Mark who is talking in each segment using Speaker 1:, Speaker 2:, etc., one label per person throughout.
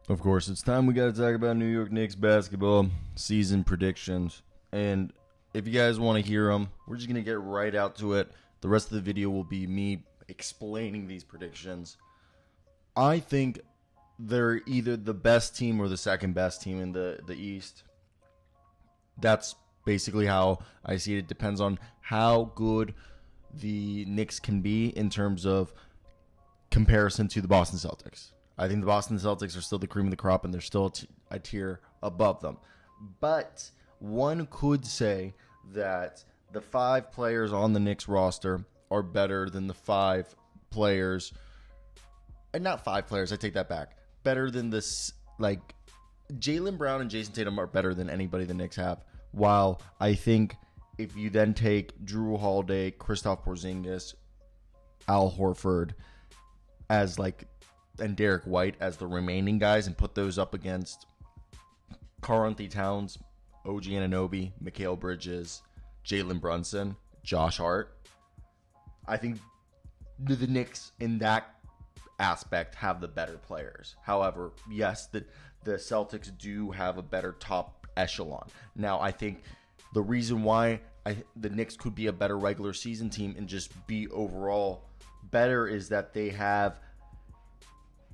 Speaker 1: Of course, it's time we got to talk about New York Knicks basketball season predictions. And if you guys want to hear them, we're just going to get right out to it. The rest of the video will be me explaining these predictions. I think they're either the best team or the second best team in the East. That's basically how I see it. It depends on how good the Knicks can be in terms of comparison to the Boston Celtics. I think the Boston Celtics are still the cream of the crop, and they're still a tier above them. But one could say that the 5 players on the Knicks roster are better than the 5 players. And not 5 players, I take that back. Better than this, like, Jalen Brown and Jason Tatum are better than anybody the Knicks have. While I think if you then take Drew Holiday, Kristaps Porzingis, Al Horford as and Derek White as the remaining guys and put those up against Karl-Anthony Towns, OG Anunoby, Mikal Bridges, Jalen Brunson, Josh Hart, I think the Knicks in that aspect have the better players. However, yes, the Celtics do have a better top echelon. Now, I think the reason why the Knicks could be a better regular season team and just be overall better is that they have,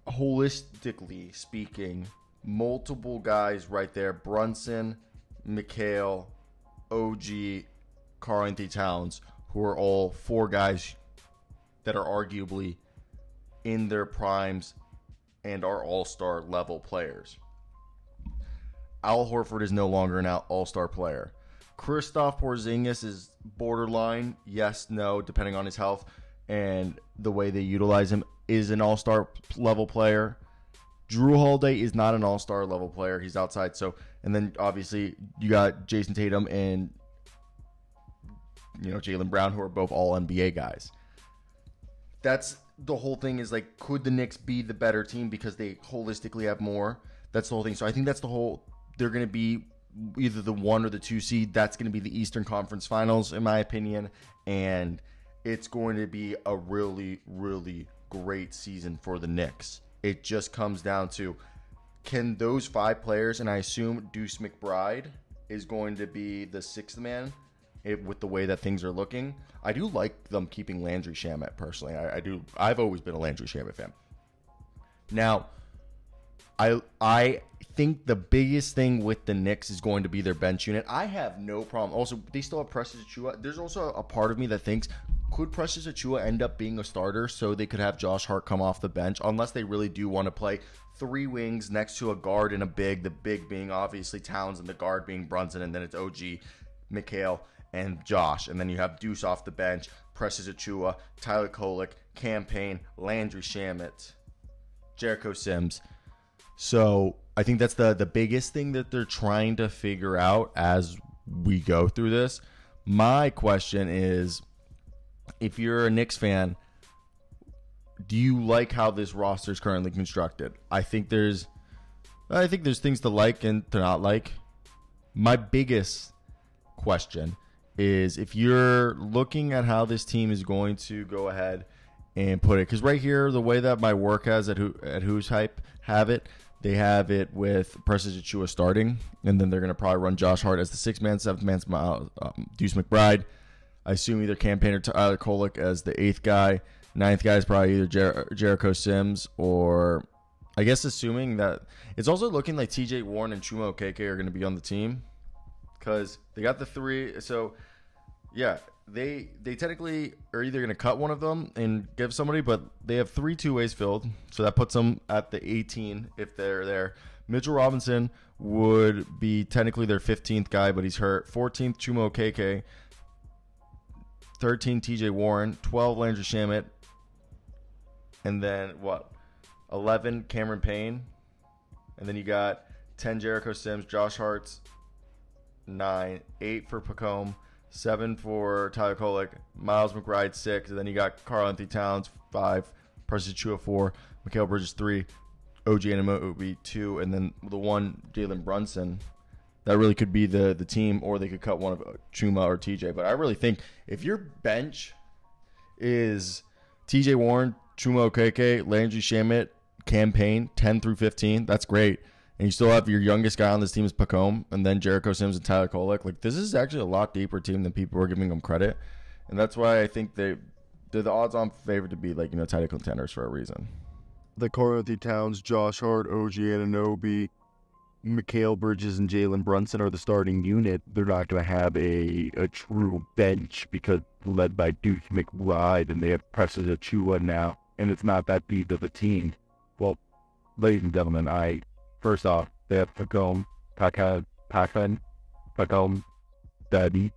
Speaker 1: holistically speaking, multiple guys right there. Brunson, Mikal, OG, Karl-Anthony Towns, who are all 4 guys that are arguably in their primes and are all-star level players. Al Horford is no longer an all-star player. Kristaps Porzingis is borderline, yes, no, depending on his health and the way they utilize him, is an all-star level player. Drew Holiday is not an all-star level player. He's outside. So, and then obviously you got Jason Tatum and Jalen Brown, who are both all NBA guys. That's the whole thing, is like, could the Knicks be the better team because they holistically have more? That's the whole thing. So I think that's the whole, they're going to be either the 1 or the 2 seed. That's going to be the Eastern Conference Finals, in my opinion. And it's going to be a really, really great season for the Knicks. It just comes down to, can those 5 players, and I assume Deuce McBride is going to be the 6th man with the way that things are looking. I do like them keeping Landry Shamet, personally. I do. I've always been a Landry Shamet fan. Now, I think the biggest thing with the Knicks is going to be their bench unit. I have no problem. Also, they still have Precious Achiuwa. There's also a part of me that thinks, could Precious Achiuwa end up being a starter so they could have Josh Hart come off the bench, unless they really do want to play 3 wings next to a guard and a big, the big being obviously Towns and the guard being Brunson, and then it's OG, Mikal, and Josh. And then you have Deuce off the bench, Precious Achiuwa, Tyler Kolek, Campaign, Landry Shamet, Jericho Sims. So I think that's the biggest thing that they're trying to figure out as we go through this. My question is, if you're a Knicks fan, do you like how this roster is currently constructed? I think there's things to like and to not like. My biggest question is, if you're looking at how this team is going to go ahead and put it, because right here, the way that my work has at Who's Hype have it, they have it with Precious Achiuwa starting, and then they're going to probably run Josh Hart as the 6th man, 7th man, Deuce McBride. I assume either Campaign or Tyler Kolek as the 8th guy. 9th guy is probably either Jericho Sims, or I guess assuming that it's also looking like TJ Warren and Chuma Okeke are going to be on the team, because they got the 3. So, yeah, they technically are either going to cut one of them and give somebody, but they have 3 two-ways filled, so that puts them at the 18 if they're there. Mitchell Robinson would be technically their 15th guy, but he's hurt. 14th, Chuma Okeke. 13, TJ Warren. 12, Landry Shamet. And then, 11, Cameron Payne. And then you got 10, Jericho Sims. Josh Hart's 9. 8 for Pacome. 7 for Tyler Kolek. Miles McBride, 6. And then you got Karl-Anthony Towns, 5. Precious Achiuwa, 4. Mikal Bridges, 3. OG Anunoby, 2. And then the 1, Jalen Brunson. That really could be the team, or they could cut one of Chuma or TJ. But I really think if your bench is TJ Warren, Chuma Okeke, Landry Shamet, campaign 10 through 15. That's great. And you still have your youngest guy on this team is Pacome, and then Jericho Sims and Tyler Kolek. Like, this is actually a lot deeper team than people are giving them credit. And that's why I think they're the odds-on favorite to be, like, title contenders for a reason.
Speaker 2: The Karl-Anthony Towns, Josh Hart, OG Anunoby, Mikal Bridges, and Jalen Brunson are the starting unit. They're not going to have a true bench because led by Deuce McBride, and they have Precious Achiuwa now, and it's not that deep of a team. Well, ladies and gentlemen, first off, they have Pacome, Daddy,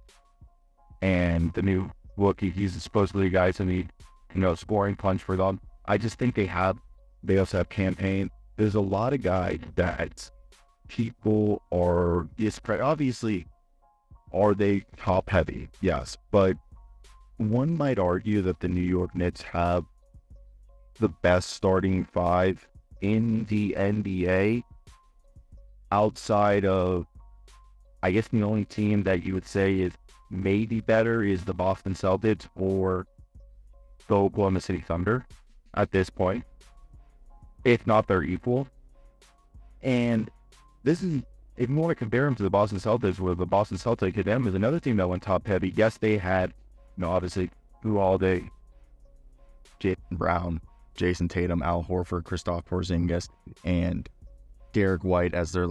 Speaker 2: and the new rookie. He's supposedly guys who need, scoring punch for them. I just think they also have campaign. There's a lot of guys that people are obviously, are they top heavy? Yes, but one might argue that the New York Knicks have the best starting five in the NBA outside of, I guess the only team that you would say is maybe better is the Boston Celtics or the Oklahoma City Thunder at this point. If not, they're equal. And this is, if you want to compare them to the Boston Celtics, where the Boston Celtics hit them is another team that went top heavy. Yes, they had, obviously, Jrue Holiday,
Speaker 1: Jaylen Brown, Jason Tatum, Al Horford, Kristaps Porzingis, and Derek White as their,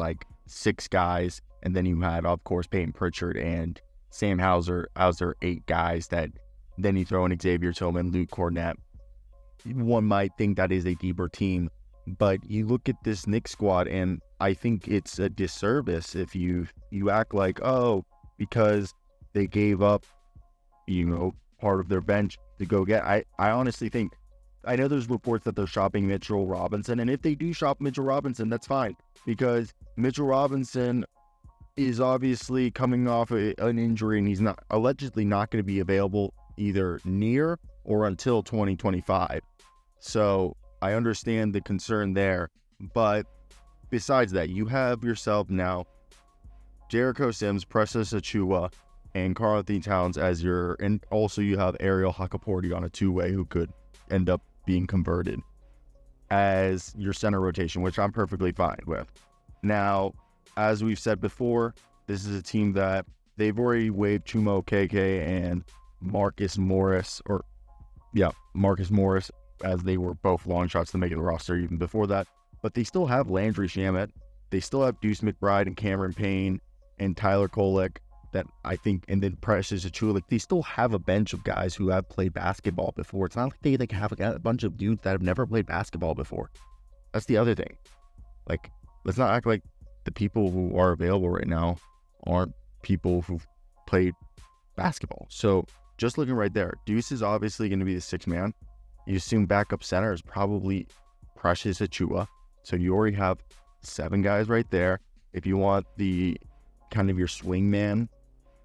Speaker 1: six guys. And then you had, of course, Peyton Pritchard and Sam Hauser as their 8 guys. That then you throw in Xavier Tillman, Luke Cornett. One might think that is a deeper team. But you look at this Knicks squad, and I think it's a disservice if you act like, because they gave up, part of their bench to go get. I honestly think, I know there's reports that they're shopping Mitchell Robinson, and if they do shop Mitchell Robinson, that's fine, because Mitchell Robinson is obviously coming off an injury, and he's allegedly not going to be available either near or until 2025. So I understand the concern there, but besides that, you have yourself now Jericho Sims, Precious Achiuwa, and Karl-Anthony Towns as and also you have Ariel Hakaporti on a two-way who could end up being converted as your center rotation, which I'm perfectly fine with. Now, as we've said before, this is a team that they've already waived Chuma Okeke and Marcus Morris, as they were both long shots to make the roster even before that. But they still have Landry Shamet. They still have Deuce McBride and Cameron Payne and Tyler Kolek that I think, and then Precious Achiuwa. They still have a bench of guys who have played basketball before. It's not like they have a bunch of dudes that have never played basketball before. That's the other thing. Let's not act like the people who are available right now aren't people who've played basketball. So just looking right there, Deuce is obviously going to be the sixth man. You assume backup center is probably Precious Achiuwa. So you already have 7 guys right there. If you want the kind of your swing man,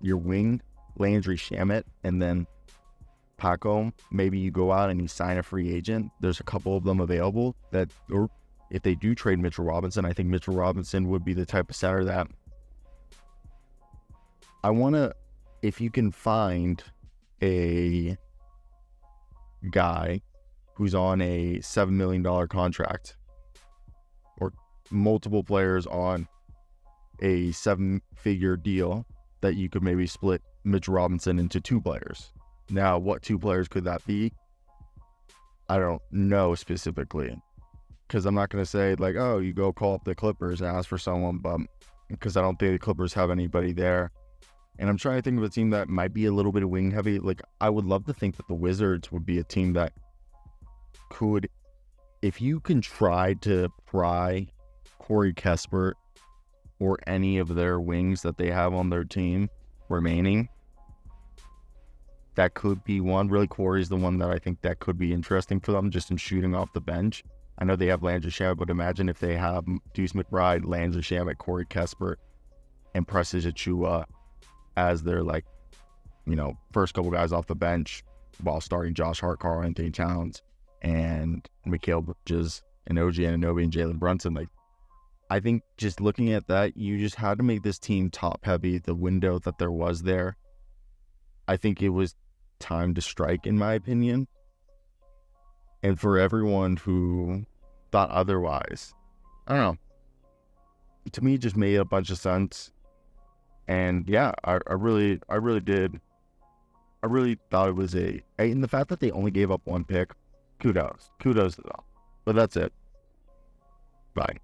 Speaker 1: your wing, Landry Shamet, and then Pacome, maybe you go out and you sign a free agent. There's a couple of them available or if they do trade Mitchell Robinson, I think Mitchell Robinson would be the type of center that if you can find a guy who's on a $7 million contract or multiple players on a 7-figure deal that you could maybe split Mitchell Robinson into 2 players. Now, what 2 players could that be? I don't know specifically, because I'm not going to say you go call up the Clippers and ask for someone, but because I don't think the Clippers have anybody there. And I'm trying to think of a team that might be a little bit of wing heavy. I would love to think that the Wizards would be a team that could, if you can try to pry Corey Kispert or any of their wings that they have on their team remaining, that could be one. Really, Corey's the one that I think that could be interesting for them just in shooting off the bench. I know they have Landry Shamet, but imagine if they have Deuce McBride, Landry Shamet, Corey Kispert, and Precious Achiuwa as their first couple guys off the bench while starting Josh Hart, Karl-Anthony Towns, and Mikal Bridges, and OG Anunoby, and Jalen Brunson. I think just looking at that, you just had to make this team top heavy. The window that there was there, I think it was time to strike, in my opinion. And for everyone who
Speaker 3: thought otherwise. I don't know. To me, it just made a bunch of sense. And yeah, I really did. I really thought it was and the fact that they only gave up one pick, kudos to them. But that's it. Bye.